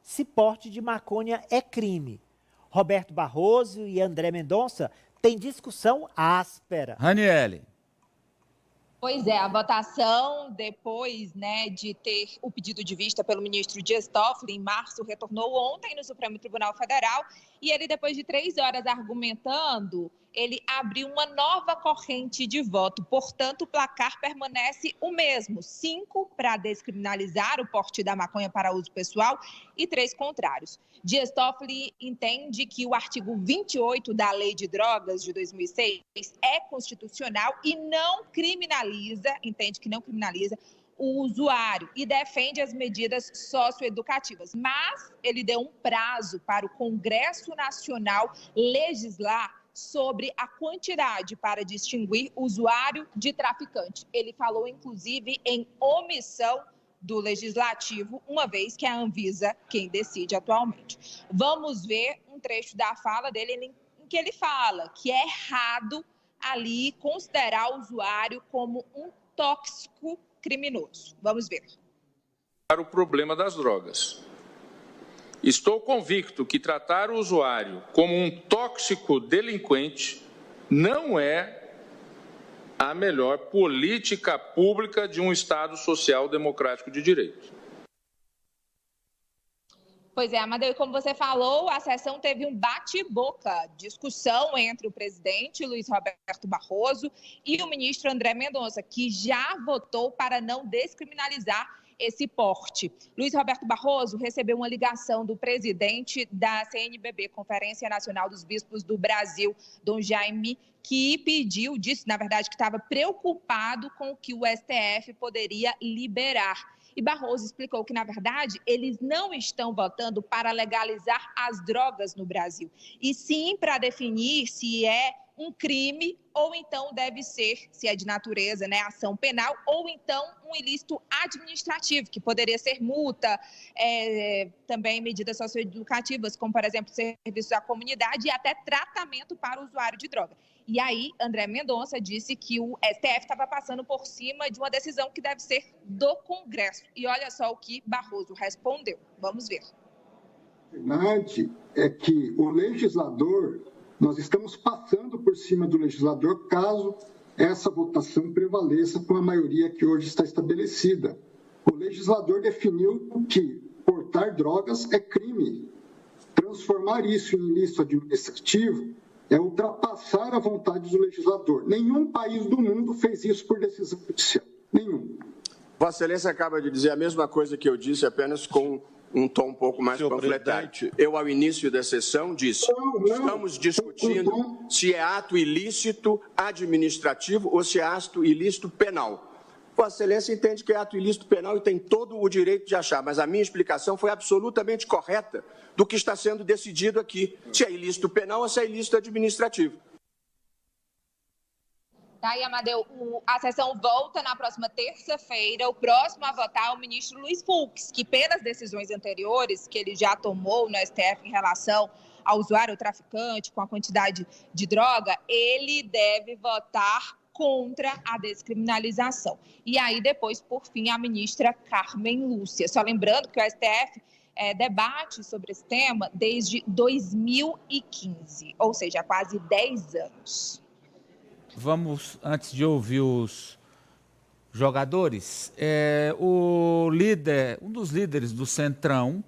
se porte de maconha é crime. Roberto Barroso e André Mendonça têm discussão áspera. Raniele. Pois é, a votação, depois, de ter o pedido de vista pelo ministro Dias Toffoli, em março, retornou ontem no Supremo Tribunal Federal, e ele, depois de 3 horas argumentando, ele abriu uma nova corrente de voto. Portanto, o placar permanece o mesmo: 5 para descriminalizar o porte da maconha para uso pessoal e 3 contrários. Dias Toffoli entende que o artigo 28 da Lei de Drogas de 2006 é constitucional e entende que não criminaliza o usuário e defende as medidas socioeducativas. Mas ele deu um prazo para o Congresso Nacional legislar sobre a quantidade para distinguir usuário de traficante. Ele falou, inclusive, em omissão do Legislativo, uma vez que é a Anvisa quem decide atualmente. Vamos ver um trecho da fala dele em que ele fala que é errado ali considerar o usuário como um tóxico criminoso. Vamos ver. Para o problema das drogas. Estou convicto que tratar o usuário como um tóxico delinquente não é a melhor política pública de um Estado social democrático de direito. Pois é, Amadeu, e como você falou, a sessão teve um bate-boca, discussão entre o presidente Luiz Roberto Barroso e o ministro André Mendonça, que já votou para não descriminalizar esse porte. Luiz Roberto Barroso recebeu uma ligação do presidente da CNBB, Conferência Nacional dos Bispos do Brasil, Dom Jaime, que disse, na verdade, que estava preocupado com o que o STF poderia liberar. E Barroso explicou que, na verdade, eles não estão votando para legalizar as drogas no Brasil, e sim para definir se é um crime ou então deve ser, se é de natureza, ação penal, ou então um ilícito administrativo, que poderia ser multa, também medidas socioeducativas, como, por exemplo, serviços à comunidade e até tratamento para o usuário de droga. E aí, André Mendonça disse que o STF estava passando por cima de uma decisão que deve ser do Congresso. E olha só o que Barroso respondeu. Vamos ver. A verdade é que o legislador, nós estamos passando por cima do legislador caso essa votação prevaleça com a maioria que hoje está estabelecida. O legislador definiu que portar drogas é crime. Transformar isso em ilícito administrativo é ultrapassar a vontade do legislador. Nenhum país do mundo fez isso por decisão judicial. Nenhum. Vossa Excelência acaba de dizer a mesma coisa que eu disse, apenas com um tom um pouco mais panfletário. Eu, ao início da sessão, disse: estamos discutindo se é ato ilícito administrativo ou se é ato ilícito penal. Vossa Excelência entende que é ato ilícito penal e tem todo o direito de achar, mas a minha explicação foi absolutamente correta do que está sendo decidido aqui, se é ilícito penal ou se é ilícito administrativo. Tá aí, Amadeu, a sessão volta na próxima terça-feira. O próximo a votar é o ministro Luiz Fux, que, pelas decisões anteriores que ele já tomou no STF em relação ao usuário, ao traficante, com a quantidade de droga, ele deve votar contra a descriminalização. E aí, depois, por fim, a ministra Carmen Lúcia. Só lembrando que o STF debate sobre esse tema desde 2015, ou seja, há quase 10 anos. Vamos, antes de ouvir os jogadores, um dos líderes do Centrão